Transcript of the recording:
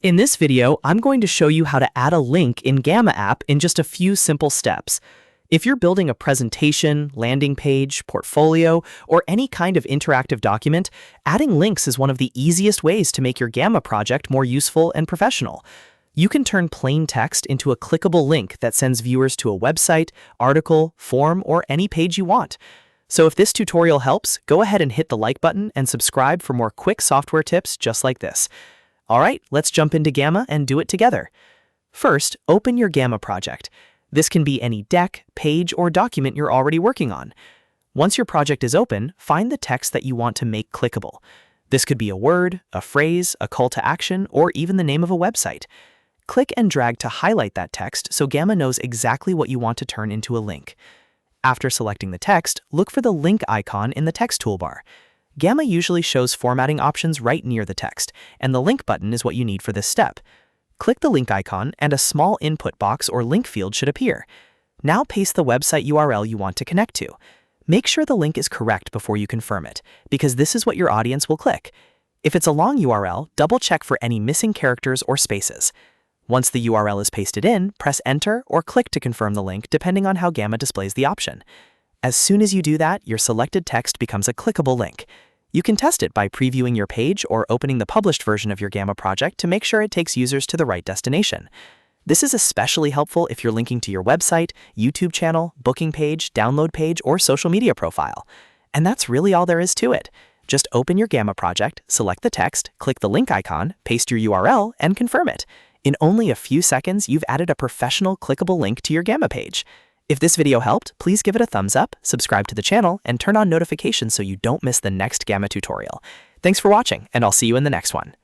In this video, I'm going to show you how to add a link in Gamma app in just a few simple steps. If you're building a presentation, landing page, portfolio, or any kind of interactive document, adding links is one of the easiest ways to make your Gamma project more useful and professional. You can turn plain text into a clickable link that sends viewers to a website, article, form, or any page you want. So if this tutorial helps, go ahead and hit the like button and subscribe for more quick software tips just like this. All right, let's jump into Gamma and do it together. First, open your Gamma project. This can be any deck, page, or document you're already working on. Once your project is open, find the text that you want to make clickable. This could be a word, a phrase, a call to action, or even the name of a website. Click and drag to highlight that text so Gamma knows exactly what you want to turn into a link. After selecting the text, look for the link icon in the text toolbar. Gamma usually shows formatting options right near the text, and the link button is what you need for this step. Click the link icon and a small input box or link field should appear. Now paste the website URL you want to connect to. Make sure the link is correct before you confirm it, because this is what your audience will click. If it's a long URL, double-check for any missing characters or spaces. Once the URL is pasted in, press Enter or click to confirm the link depending on how Gamma displays the option. As soon as you do that, your selected text becomes a clickable link. You can test it by previewing your page or opening the published version of your Gamma project to make sure it takes users to the right destination. This is especially helpful if you're linking to your website, YouTube channel, booking page, download page, or social media profile. And that's really all there is to it. Just open your Gamma project, select the text, click the link icon, paste your URL, and confirm it. In only a few seconds, you've added a professional clickable link to your Gamma page. If this video helped, please give it a thumbs up, subscribe to the channel, and turn on notifications so you don't miss the next Gamma tutorial. Thanks for watching, and I'll see you in the next one.